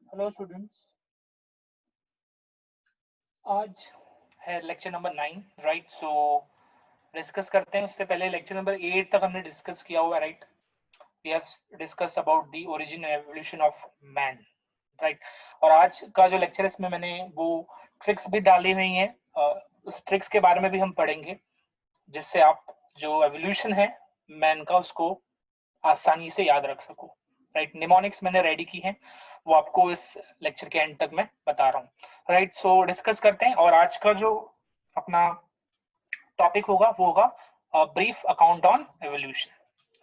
Hello students, आज है lecture number 9 right. सो discuss करते हैं। उससे पहले लेक्चर नंबर 8 तक हमने डिस्कस किया हुआ right. We have discuss about the origin evolution of man right. और आज का जो लेक्चर है इसमें मैंने वो ट्रिक्स भी डाली हुई हैं। उस ट्रिक्स के बारे में भी हम पढ़ेंगे जिससे आप जो एवोल्यूशन है मैन का उसको आसानी से याद रख सको राइट। निमोनिक्स मैंने रेडी की है, वो आपको इस लेक्चर के एंड तक मैं बता रहा हूँ राइट। सो डिस्कस करते हैं। और आज का जो अपना टॉपिक होगा वो होगा brief account on evolution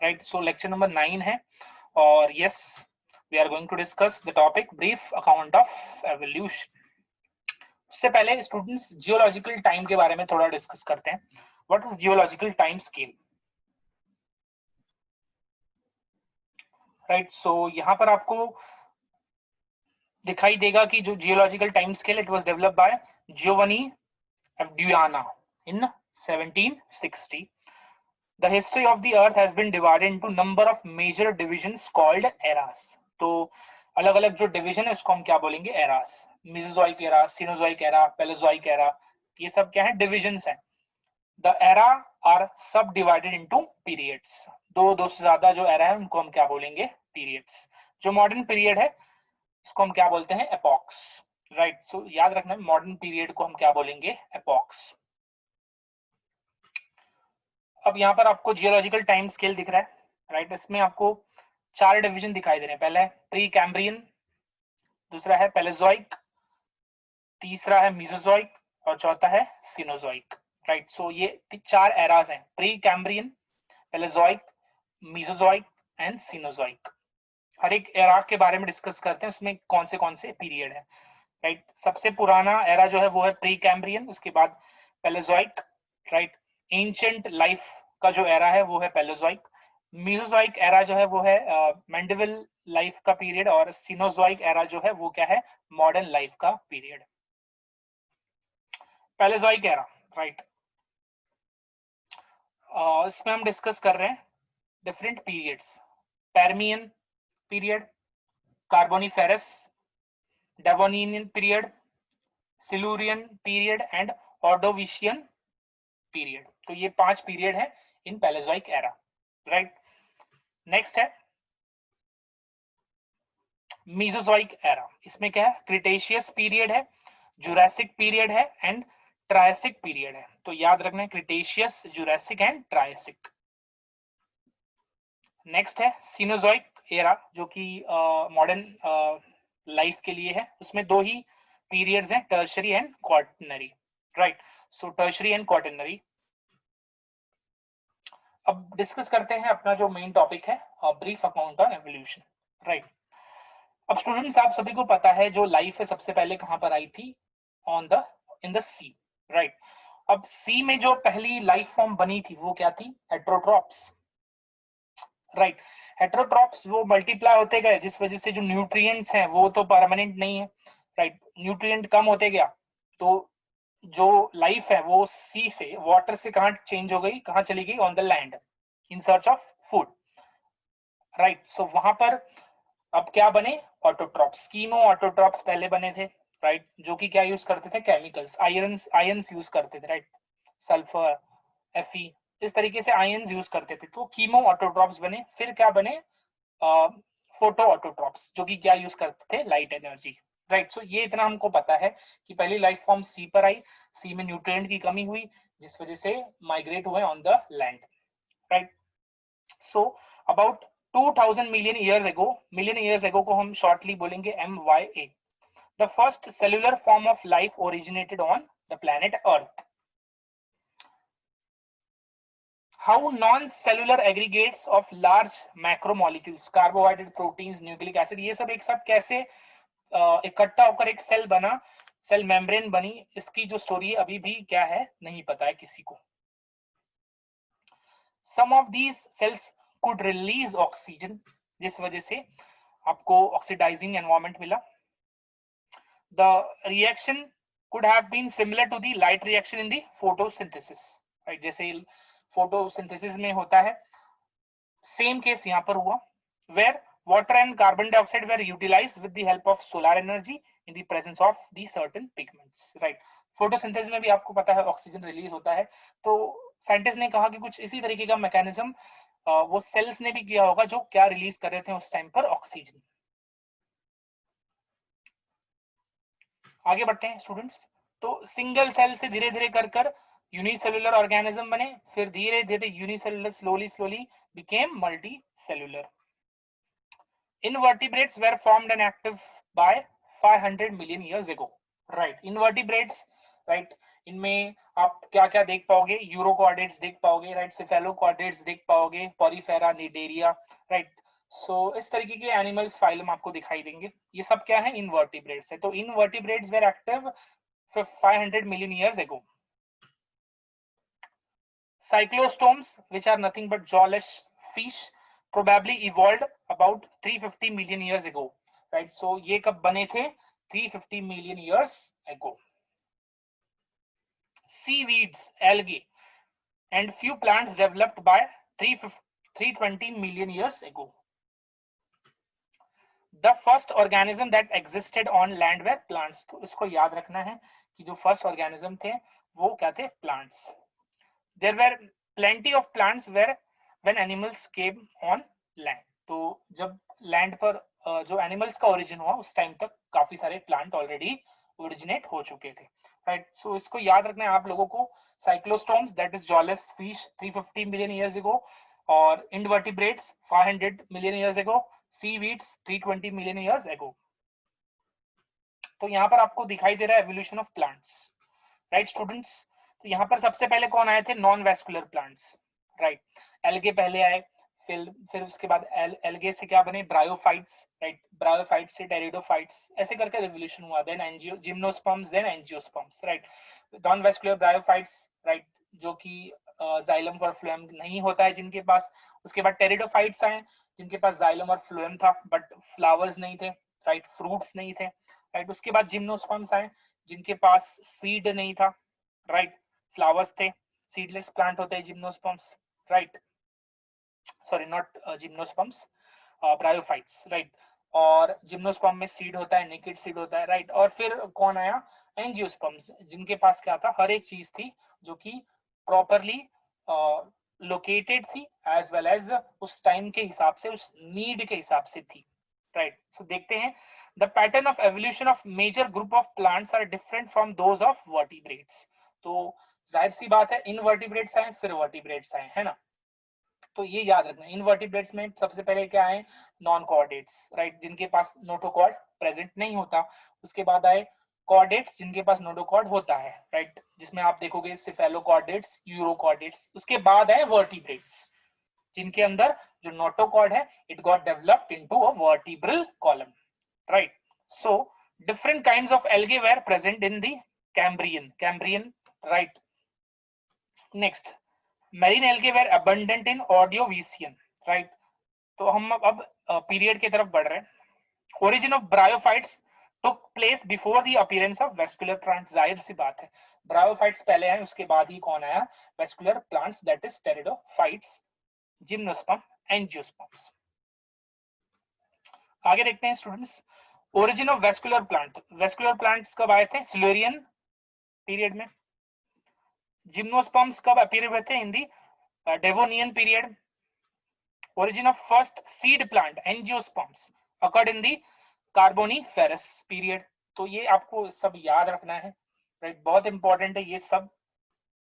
right. So lecture number 9 है और yes we are going to discuss the topic brief account of evolution. उससे पहले स्टूडेंट्स जियोलॉजिकल टाइम के बारे में थोड़ा डिस्कस करते हैं। What is geological time scale right. So यहाँ पर आपको दिखाई देगा कि जो geological time scale it was developed by Giovanni Arduino in 1760. The history of the earth has been divided into number of major divisions called eras. तो अलग अलग जो डिवीजन है उसको हम क्या बोलेंगे, eras. Mesozoic era, Cenozoic era, Paleozoic era, ये सब क्या है, डिविजन्स हैं। The era are subdivided into periods. दो से ज्यादा जो एरा है उनको हम क्या बोलेंगे, पीरियड्स। जो मॉडर्न पीरियड है इसको हम क्या बोलते हैं, एपॉक्स राइट। सो याद रखना मॉडर्न पीरियड को हम क्या बोलेंगे, एपॉक्स। अब यहाँ पर आपको जियोलॉजिकल टाइम स्केल दिख रहा है राइट। इसमें आपको 4 डिवीजन दिखाई दे रहे हैं। पहला है प्री कैम्ब्रियन, दूसरा है पेलेजोइक, तीसरा है मीसोजोइक और चौथा है सिनोजोइक राइट। सो ये 4 एराज हैं, Precambrian, Paleozoic, Mesozoic and Cenozoic. हर एक एरा के बारे में डिस्कस करते हैं, उसमें कौन से पीरियड है राइट। सबसे पुराना एरा जो है वो है प्री कैम्ब्रियन, उसके बाद पेलेजोइक राइट। एंशिएंट लाइफ का जो एरा है वो है पेलेजोइक। मीसोजोइक एरा जो है वो है मेंडेविल लाइफ का पीरियड। और सिनोजोइक एरा जो है वो क्या है, मॉडर्न लाइफ का पीरियड। पेलेजोइक एरा राइट, इसमें हम डिस्कस कर रहे हैं different periods. Permian period, Carboniferous, Devonian period, Silurian period and Ordovician period. तो ये 5 पीरियड है इन पैलेजोइक एरा राइट। नेक्स्ट है मीसोजोइक एरा। इसमें क्या है, क्रिटेशियस पीरियड है, जुरासिक पीरियड है एंड ट्रायसिक पीरियड है। तो याद रखना है Cretaceous, Jurassic and Triassic. Next है सिनोजोइक एरा जो कि मॉडर्न लाइफ के लिए है। उसमें 2 ही पीरियड्स हैं, tertiary and quaternary right. So tertiary and quaternary. अब डिस्कस करते हैं अपना जो मेन टॉपिक है, brief account on evolution right. अब स्टूडेंट्स आप सभी को पता है जो लाइफ है सबसे पहले कहां पर आई थी, on the in the sea right. अब सी में जो पहली लाइफ फॉर्म बनी थी वो क्या थी, हेट्रोट्रॉप्स राइट। हेट्रोट्रॉप्स वो मल्टीप्लाई होते गए जिस वजह से जो न्यूट्रिएंट्स हैं वो तो परमानेंट नहीं है राइट। न्यूट्रिएंट कम होते गया तो जो लाइफ है वो सी से, वाटर से कहां चेंज हो गई, कहां चली गई, on the land in search of food right. So वहां पर अब क्या बने, ऑटोट्रॉप्स। कीमो ऑटोट्रॉप्स पहले बने थे राइट, जो कि क्या यूज करते थे, केमिकल्स, आयंस यूज करते थे राइट, सल्फर, Fe, इस तरीके से आयंस यूज करते थे। तो कीमो ऑटोट्रॉप्स बने। फिर क्या बने, फोटो ऑटोट्रॉप्स, जो कि क्या यूज करते थे, लाइट एनर्जी राइट। सो ये इतना हमको पता है कि पहली लाइफ फॉर्म सी पर आई, सी में न्यूट्रिएंट की कमी हुई जिस वजह से माइग्रेट हुए on the land right. So about 2000 million years ago को हम शॉर्टली बोलेंगे MYA। The first cellular form of life originated on the planet earth. How non-cellular aggregates of large macromolecules, carbohydrate, proteins, nucleic acid, ये सब एक साथ कैसे इकट्ठा होकर एक सेल बना, सेल मेम्ब्रेन बनी, इसकी जो स्टोरी अभी भी क्या है, नहीं पता है किसी को। Some of these cells could release oxygen, जिस वजह से आपको ऑक्सीडाइजिंग एनवायरमेंट मिला। The reaction could have been similar to the light reaction in the photosynthesis, right? जैसे फोटोसिंथेसिस में होता है, सेम केस यहाँ पर हुआ, where Water and carbon dioxide were utilized with the help of solar energy in the presence of the certain pigments, right? Photosynthesis में भी आपको पता है ऑक्सीजन रिलीज होता है, तो साइंटिस्ट ने कहा कि कुछ इसी तरीके का मैकेनिज्म वो सेल्स ने भी किया होगा जो क्या रिलीज कर रहे थे उस टाइम पर ऑक्सीजन। आगे बढ़ते हैं स्टूडेंट्स। तो सिंगल सेल से धीरे धीरे कर कर यूनिसेलुलर ऑर्गेनिज्म बने, फिर धीरे धीरे unicellular slowly became multi cellular. Invertebrates were formed and active by 500 million years ago. Right. Invertebrates, right. इनमें आप क्या क्या देख पाओगे? यूरोकॉर्डेट्स देख पाओगे, राइट, सेफेलोकॉर्डेट्स देख पाओगे, पॉरीफेरा, निडेरिया, राइट। सो इस तरीके के एनिमल्स फाइलम आपको दिखाई देंगे। ये सब क्या है? इनवर्टिब्रेट्स है। तो invertebrates were active 500 million years ago. Cyclostomes, which are nothing but jawless fish, probably evolved about 350 million years ago, right? So ये कब बने थे? 350 million years ago. Seaweeds, algae, and few plants developed by 320 million years ago. The first organism that existed on land were plants. तो इसको याद रखना है कि जो first organism थे वो क्या थे? Plants. There were plenty of plants where when animals came on land. तो जब लैंड पर जो एनिमल्स का ओरिजिन हुआ उस टाइम तक काफी सारे प्लांट ऑलरेडी ओरिजिनेट हो चुके थे, राइट। सो इसको याद रखना है आप लोगों को। Cyclostomes that is jawless fish 350 million years ago, और invertebrates 500 million years ago, seaweeds 320 million years ago. तो यहाँ पर आपको दिखाई दे रहा है evolution of plants, right students. तो यहाँ पर सबसे पहले कौन आए थे? Non vascular plants, right. Algae पहले आए, फिर उसके बाद एल्गे से क्या बने? Bryophytes, right. ब्रायोफाइट्स से टेरिडोफाइट्स, ऐसे करके रिवोल्यूशन हुआ। Then angio gymnosperms, then angiosperms, right. Non vascular bryophytes, right, जो कि जाइलम और फ्लोएम नहीं होता है जिनके पास। उसके बाद टेरिडोफाइट्स आए जिनके पास जाइलम और फ्लोएम था बट फ्लावर्स नहीं थे, राइट, फ्रूट्स नहीं थे, राइट। उसके बाद जिम्नोस्पर्म्स आए जिनके पास सीड नहीं था, राइट, फ्लावर्स थे। सीडलेस प्लांट होते हैं gymnosperms, right, sorry not gymnosperms, bryophytes, right. और जिम्नोस्पर्म में सीड होता है, नेकेड सीड होता है, राइट। और फिर कौन आया? एंजियोस्पर्म्स, जिनके पास क्या था? हर एक चीज थी जो कि प्रॉपरली लोकेटेड थी, एज वेल एज उस टाइम के हिसाब से, उस नीड के हिसाब से थी, राइट। सो देखते हैं, the pattern of evolution of major group of plants are different from those of vertebrates. तो जाहिर सी बात है इनवर्टिब्रेट्स आए फिर वर्टिब्रेट्स आए, है ना। तो ये याद रखना, इनवर्टिब्रेट्स में सबसे पहले क्या आए? नॉन कॉर्डेट्स, राइट, जिनके पास नोटोकॉर्ड प्रेजेंट नहीं होता। उसके बाद आए कॉर्डेट्स जिनके पास नोटोकॉर्ड होता है, राइट, जिसमें आप देखोगे सिफेलोकॉर्डेट्स, यूरोकॉर्डेट्स। उसके बाद आए वर्टिब्रेट्स जिनके अंदर जो नोटोकॉर्ड है it got developed into a vertebral column, right. So different kinds of algae were present in the Cambrian, right. Next, marine algae were abundant in Ordovician, right. तो हम अब पीरियड की तरफ बढ़ रहे हैं। Origin of bryophytes took place before the appearance of vascular plants. जाहिर सी बात है ब्रायोफाइट्स पहले आए, उसके बाद ही कौन आया? Vascular plants, that is pteridophytes, gymnosperm, angiosperms. आगे देखते हैं students, origin of vascular plant. Vascular plants कब आए थे? सिल्यूरियन पीरियड में। जिम्नोस्पर्म्स कब अपीयर हुए थे? In the Devonian period. Origin of first seed plant angiosperms occurred in the Carboniferous period. तो ये आपको सब याद रखना है, राइट, बहुत इंपॉर्टेंट है ये सब।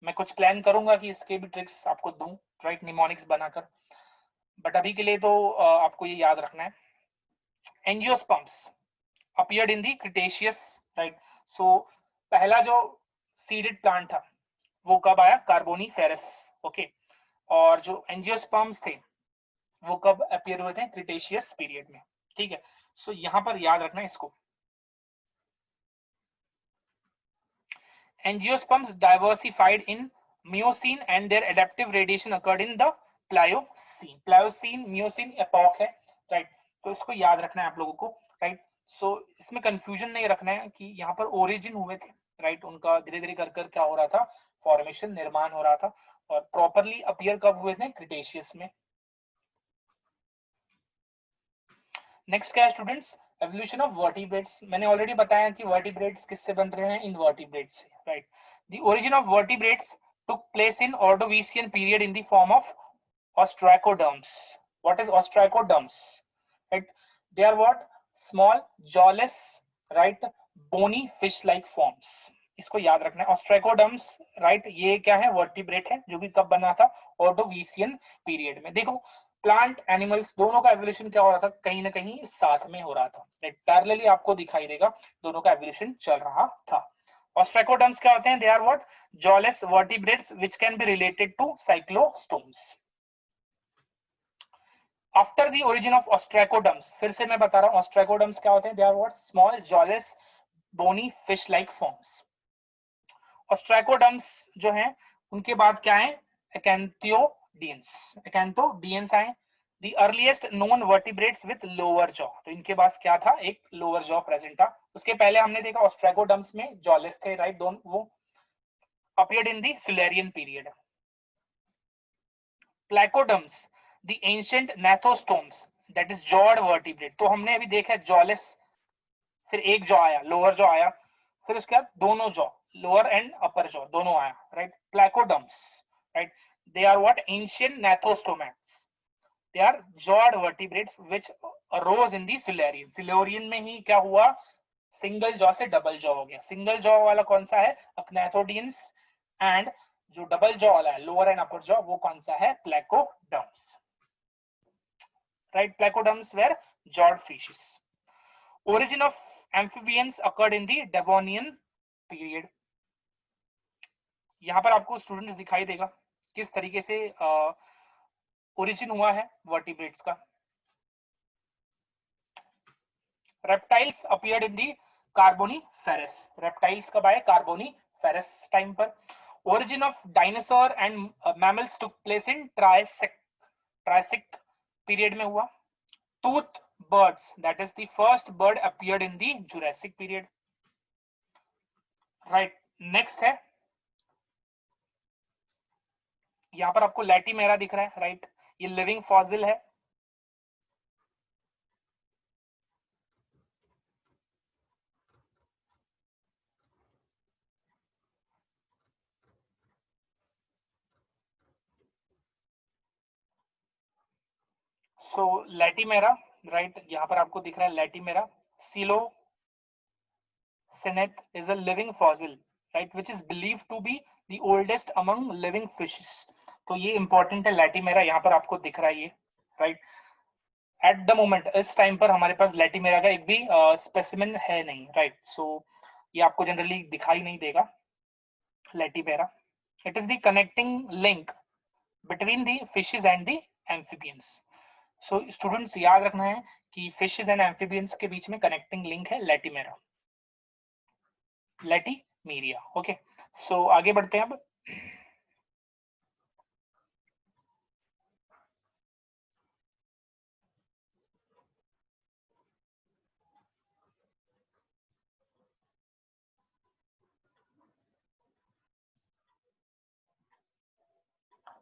मैं कुछ प्लान करूंगा कि इसके भी ट्रिक्स आपको दूं, राइट, निमोनिक्स बनाकर, बट अभी के लिए तो आपको ये याद रखना है। Angiosperms appeared in the Cretaceous, right. So पहला जो सीडेड प्लांट था वो कब आया? Carboniferous, okay. और जो एंजियोस्पर्म्स थे वो कब अपीयर हुए थे? क्रिटेशियस पीरियड में, ठीक है। सो यहाँ पर याद रखना इसको। Angiosperms diversified in Miocene and their adaptive radiation occurred in the Pliocene. Pliocene Miocene epoch है, राइट। तो इसको याद रखना है आप लोगों को, राइट। सो इसमें कंफ्यूजन नहीं रखना है कि यहाँ पर ओरिजिन हुए थे, राइट, उनका धीरे धीरे कर कर क्या हो रहा था? फॉर्मेशन, निर्माण हो रहा था। और प्रॉपरली अपीयर कब हुए थे? क्रिटेशियस में। नेक्स्ट क्या है स्टूडेंट्स, एवोल्यूशन ऑफ वर्टिब्रेट्स। मैंने ऑलरेडी बताया कि वर्टिब्रेट्स किससे बन रहे हैं, इनवर्टिब्रेट्स से, right. The origin of vertebrates took place in Ordovician period in the form of ostracoderms. What is ostracoderms? Right? They are what? Small, jawless, right? Bony fish-like forms. इसको याद रखना है, ostracoderms, right? ये क्या है? Vertebrate है, जो कि कब बना था? ऑर्डोविशियन पीरियड में। देखो, प्लांट एनिमल्स दोनों का एवोल्यूशन क्या हो रहा था, कहीं ना कहीं साथ में हो रहा था, राइट। पैरेलली आपको दिखाई देगा दोनों का एवोल्यूशन चल रहा था। Ostracoderms क्या होते हैं? They are what? Jawless vertebrates which can be related to cyclostomes. After the origin of ostracoderms, फिर से मैं बता रहा हूँ ostracoderms क्या होते हैं? They are what? Small, jawless, bony fish-like forms. Ostracoderms जो हैं, उनके बाद क्या है? Acanthodians. Acanthodians आए। The earliest known vertebrates with lower jaw. तो इनके पास क्या था? एक lower jaw present था। उसके पहले हमने देखा ostracoderms में jawless थे, right? दोनों वो appeared in the Silurian period. Placoderms, the ancient gnathostomes, that is jawed vertebrate. तो हमने अभी देखा jawless, फिर एक जॉ आया, लोअर जॉ आया, फिर उसके बाद दोनों jaw, lower and upper jaw दोनों आया, right. Placoderms, right? They are what? Ancient gnathostomates. They are jawed vertebrates which arose in the Silurian. Silurian में ही क्या हुआ? सिंगल जॉ से डबल जॉ हो गया। सिंगल जॉ वाला कौन सा है? Acanthodians, एंड जो डबल जॉ वाला है, लोअर एंड अपर जॉ, वो कौन सा है? Placoderms, right? Placoderms were jawed fishes. Origin of amphibians occurred in the Devonian period. यहाँ पर आपको स्टूडेंट्स दिखाई देगा किस तरीके से ओरिजिन हुआ है वर्टिब्रेट्स का। Reptiles appeared in the Carboniferous. Reptiles कब आए? कार्बोनिफेरस टाइम पर। Origin of dinosaur and mammals took place in Triassic period में हुआ। Tooth birds, that is the first bird appeared in the Jurassic period, right? Next है, यहाँ पर आपको लैटिमेरा दिख रहा है, राइट? ये लिविंग फॉसिल है। सो लैटिमेरा, राइट, यहाँ पर आपको दिख रहा है लैटिमेरा। Coelocyneth is a living fossil, right, which is believed to be the oldest among living fishes. तो ये इंपॉर्टेंट है, लैटिमेरा यहाँ पर आपको दिख रहा है ये, राइट। एट द मोमेंट, इस टाइम पर हमारे पास लैटिमेरा का एक भी स्पेसिमेन है नहीं, राइट। सो ये आपको जनरली दिखाई नहीं देगा latimeria. It is the connecting link between the fishes and the amphibians. So students याद रखना है कि फिशेस एंड एम्फीबियंस के बीच में कनेक्टिंग लिंक है लैटिमेरा, लैटिमेरिया। ओके, सो आगे बढ़ते हैं अब।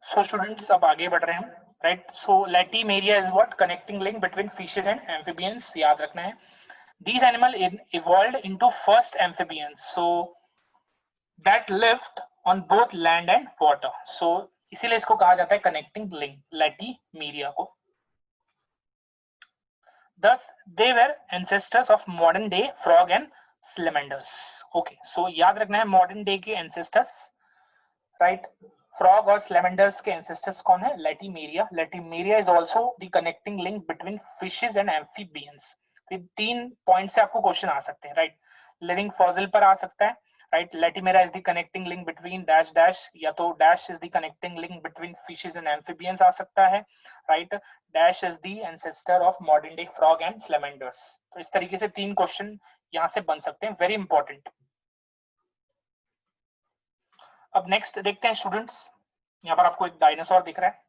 सो स्टूडेंट्स अब आगे बढ़ रहे हैं, right. So latimeria is what? Connecting link between fishes and amphibians, याद रखना है। These animals evolved into first amphibians, so that lived on both land and water. So इसीलिए इसको कहा जाता है कनेक्टिंग लिंक, लैटिमेरिया को। Thus they were ancestors of modern day frog and salamanders. Okay, so याद रखना है modern day के ancestors, right? Frog और salamanders के ancestors कौन है? Latimeria. Latimeria is also the connecting link between fishes and amphibians. तीन पॉइंट से आपको क्वेश्चन आ सकते हैं, राइट। लिविंग फॉसिल पर आ सकता है, right. Latimeria is the connecting link between dash dash, या तो dash is the connecting link between fishes and amphibians आ सकता है, right. Dash is the ancestor of modern day frog and salamanders. तो इस तरीके से तीन क्वेश्चन यहाँ से बन सकते हैं, वेरी इंपॉर्टेंट। अब नेक्स्ट देखते हैं स्टूडेंट्स, यहाँ पर आपको एक डायनासोर दिख रहा है।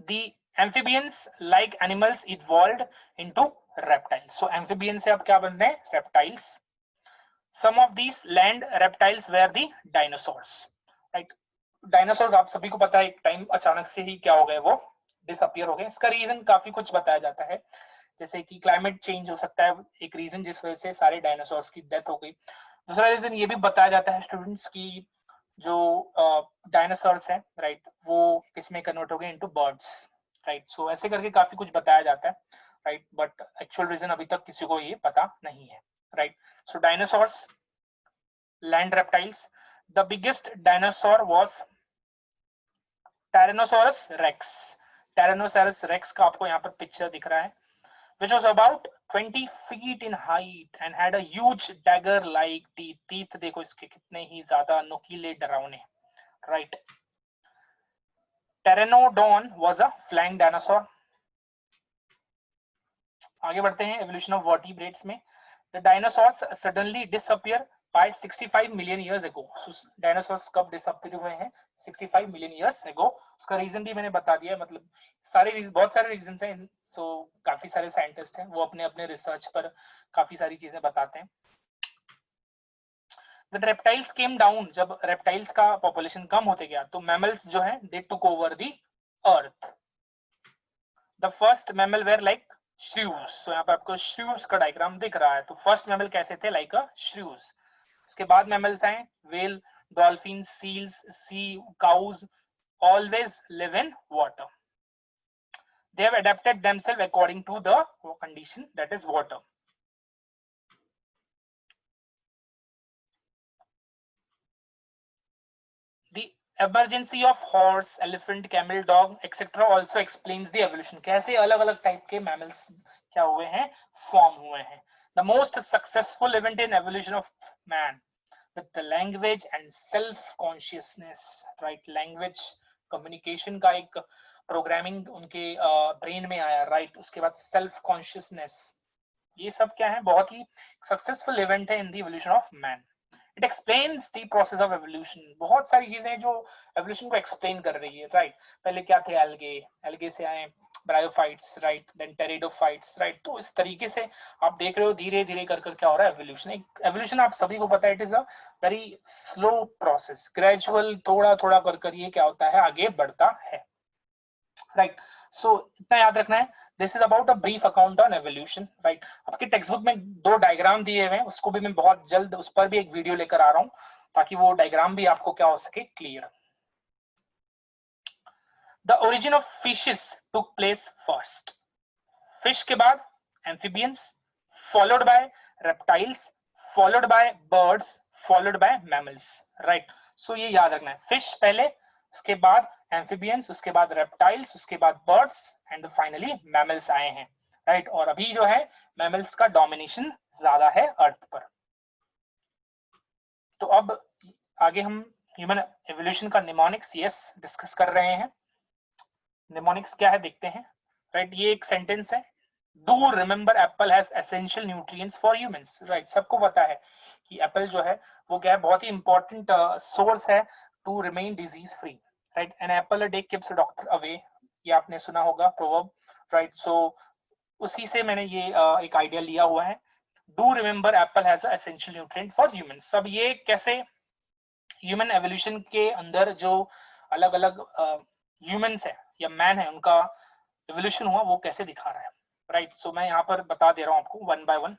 The amphibians like animals evolved into reptiles. So amphibians से अब क्या बन रहे हैं? Reptiles. Some of these land reptiles were the dinosaurs. Right? Dinosaurs आप सभी को पता है एक टाइम अचानक से ही क्या हो गए, वो डिसअपियर हो गए। इसका रीजन काफी कुछ बताया जाता है, जैसे कि क्लाइमेट चेंज हो सकता है एक रीजन जिस वजह से सारे डायनासोर्स की डेथ हो गई। दूसरा रीजन ये भी बताया जाता है स्टूडेंट्स की जो डायनासोर्स हैं राइट, वो किसमें कन्वर्ट हो गए इनटू बर्ड्स राइट। सो ऐसे करके काफी कुछ बताया जाता है राइट, बट एक्चुअल रीजन अभी तक किसी को ये पता नहीं है right. So dinosaurs, land reptiles, the biggest dinosaur was tyrannosaurus rex. Tyrannosaurus rex का आपको यहाँ पर पिक्चर दिख रहा है, which was about 20 feet in height and had a huge dagger like teeth। teeth देखो इसके कितने ही ज्यादा नुकीले डरावने right। Pteranodon was a flying dinosaur। आगे बढ़ते हैं evolution of vertebrates में। The dinosaurs suddenly disappear by 65 million years ago। Dinosaurs कब डिसअपियर हुए हैं? 65 मिलियन ईयर्स एगो। उसका रीजन भी मैंने बता दिया है, मतलब बहुत सारे रीजंस हैं। सो काफी सारे साइंटिस्ट हैं, वो अपने अपने रिसर्च पर काफी सारी चीजें बताते हैं। When reptiles came down, जब रेप्टाइल्स का पॉपुलेशन कम होते गया तो मैमल्स जो है they took over the earth। The first mammal were like shrews। so यहाँ पे आपको shrews का डायग्राम दिख रहा है। तो फर्स्ट मैमल कैसे थे? like a shrews। उसके बाद मैमल्स आए whale, dolphins, seals, sea cows always live in water। They have adapted themselves according to the condition, that is water। The emergency of horse, elephant, camel, dog etc. also explains the evolution। कैसे अलग अलग type के mammals क्या हुए हैं, form हुए हैं। The most successful event in evolution of man with the language and self consciousness right। language communication का एक प्रोग्रामिंग उनके ब्रेन में आया राइट। उसके बाद सेल्फ कॉन्शियसनेस, ये सब क्या है, बहुत ही सक्सेसफुल इवेंट है in the evolution of man. It explains the process of evolution. बहुत सारी चीजें जो एवोल्यूशन को एक्सप्लेन कर रही है राइट। पहले क्या थे? एल्गे, एल्गे से आए bryophytes right, then pteridophytes right. तो इस तरीके से आप देख रहे हो धीरे धीरे कर क्या हो रहा है एवोल्यूशन। एवोल्यूशन आप सभी को पता है, it is a very slow process, gradual, थोड़ा थोड़ा कर ये क्या होता है, आगे बढ़ता है राइट। सो इतना याद रखना है। This is about a brief account on evolution right. आपके टेक्स्ट बुक में 2 डायग्राम दिए हुए हैं, उसको भी मैं बहुत जल्द उस पर भी एक वीडियो लेकर आ रहा हूं ताकि वो डायग्राम भी आपको क्या हो सके, clear. The origin of fishes took place first. Fish के बाद amphibians, followed by reptiles, followed by birds, followed by mammals right. So ये याद रखना है, फिश पहले, उसके बाद एम्फिबियंस, उसके बाद रेप्टाइल्स, उसके बाद बर्ड्स एंड फाइनली मैमल्स आए हैं राइट। और अभी जो है मैमल्स का डोमिनेशन ज्यादा है अर्थ पर। तो अब आगे हम ह्यूमन एवोल्यूशन का निमोनिक्स डिस्कस कर रहे हैं। निमोनिक्स क्या है देखते हैं राइट। ये एक सेंटेंस है, do remember Apple has essential nutrients for humans right. सबको पता है कि एप्पल जो है वो क्या है, बहुत ही इंपॉर्टेंट सोर्स है to remain disease free right. An apple a day keeps a doctor away, ये आपने सुना होगा प्रोवर्ब राइट। सो उसी से मैंने ये एक आइडिया लिया हुआ है, do remember Apple has essential nutrient for humans. सब ये कैसे ह्यूमन एवोल्यूशन के अंदर जो अलग अलग ह्यूमंस है या मैन है उनका एवोल्यूशन हुआ वो कैसे दिखा रहा है राइट। सो मैं यहाँ पर बता दे रहा हूँ आपको one by one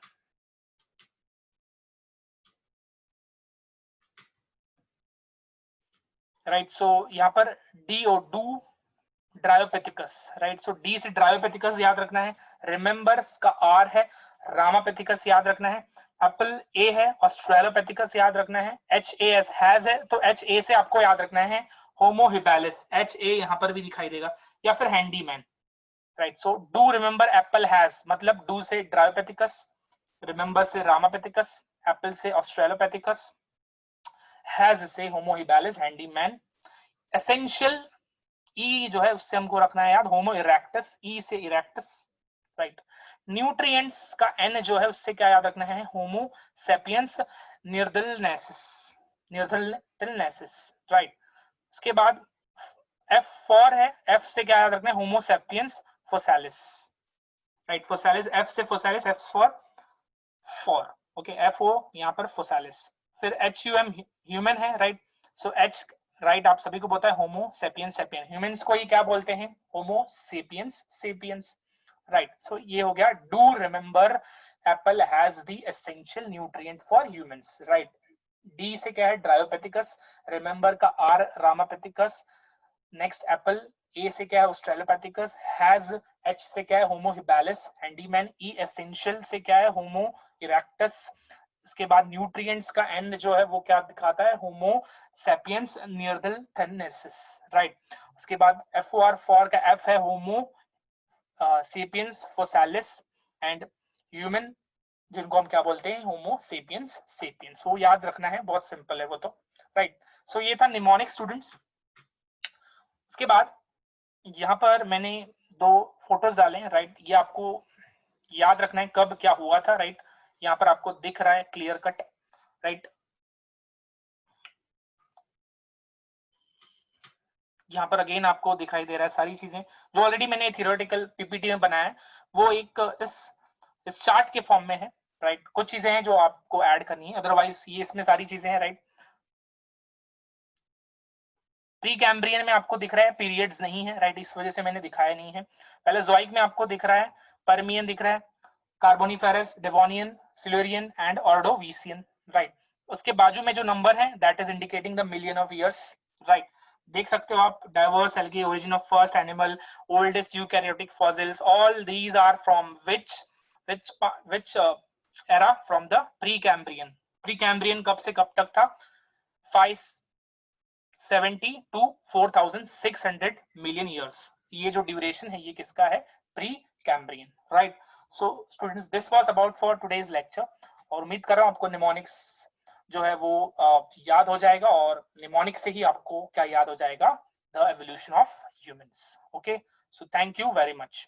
right. So यहाँ पर डी और डू ड्रायोपेथिकस राइट। सो डी से ड्रायोपेथिकस याद रखना है, रिमेंबर्स का आर है, रामापेथिकस याद रखना है, एप्पल ए है, ऑस्ट्रेलोपेथिकस याद रखना है, एच ए एस हैज है तो एच ए से आपको याद रखना है होमो हिबैलिस, एच ए यहाँ पर भी दिखाई देगा, या फिर handyman right. So do remember Apple has मतलब डू से ड्रायोपेथिकस, रिमेंबर से रामापेथिकस, एप्पल से ऑस्ट्रेलोपेथिकस, हैज से होमो हिबैलिस हैंडीमैन। एसेंशियल ई जो है उससे हमको रखना है याद होमो इरेक्टस, ई से इरेक्टस राइट। न्यूट्रिएंट्स का एन जो है उससे क्या याद रखना है, होमो सेपियंस निर्दलनेसिस, निर्दलनेसिस राइट। उसके बाद F4 है, F से क्या याद रखना है, होमो सेपियंस फोसालिस राइट। फोसालिस F से फोसालिस, F for for okay, FO यहाँ पर फोसालिस। फिर HUM ह्यूमन है राइट। सो H राइट आप सभी को पता है होमो सेपियंस सेपियन, ह्यूमंस को ये क्या बोलते हैं, होमो सेपियंस सेपियंस, राइट। सो ये हो गया। Do remember Apple has the essential nutrient for humans, right. D से क्या है, ड्रायोपेथिकस, रिमेंबर का आर रामापेथिकस, नेक्स्ट एप्पल, ए से क्या है, ऑस्ट्रेलोपैथिकस, हैज, एच से क्या है, होमो हिबालिस, हैंडीमैन, ई एसेंशियल से क्या है, होमो इरेक्टस, इसके बाद न्यूट्रिएंट्स का एंड जो है वो क्या दिखाता है, होमो सेपियंस नियरदलथेनेसिस, राइट। उसके बाद एफ ओ आर फॉर का एफ है होमो सेपियंस फोसालिस, एंड ह्यूमन जिनको हम क्या बोलते हैं, होमो सेपियंस सेपियंस। वो याद रखना है, बहुत सिंपल है वो तो, राइट। सो ये था निमोनिक स्टूडेंट्स। इसके बाद यहाँ पर मैंने दो फोटोज डाले हैं, राइट। ये आपको याद रखना है कब क्या हुआ था, राइट। यहाँ पर आपको दिख रहा है क्लियर कट, राइट। यहाँ पर अगेन आपको दिखाई दे रहा है सारी चीजें जो ऑलरेडी मैंने थियोरेटिकल पीपीटी में बनाया है, वो एक इस चार्ट के फॉर्म में है, राइट। कुछ चीजें हैं जो आपको ऐड करनी है, अदरवाइज ये इसमें सारी चीजें हैं, राइट। प्री कैम्ब्रियन में आपको दिख रहा है पीरियड्स नहीं है, राइट, इस वजह से मैंने दिखाया नहीं है। पहले जोइक में आपको दिख रहा है परमियन दिख रहा है, Carboniferous, Devonian, Silurian and Ordovician, right. उसके बाजू में जो नंबर है that is indicating the million of years, right. देख सकते हो आप, diverse algae, origin of first animal, oldest eukaryotic fossils, all these are from which era from the pre-Cambrian. Pre-Cambrian कब से कब तक था, 570 to 4600 मिलियन ईयर्स। ये जो ड्यूरेशन है ये किसका है, pre Cambrian, right. So students this was about for today's lecture, और उम्मीद कर रहा हूँ आपको निमोनिक्स जो है वो याद हो जाएगा, और निमोनिक्स से ही आपको क्या याद हो जाएगा, the evolution of humans. Okay, so thank you very much.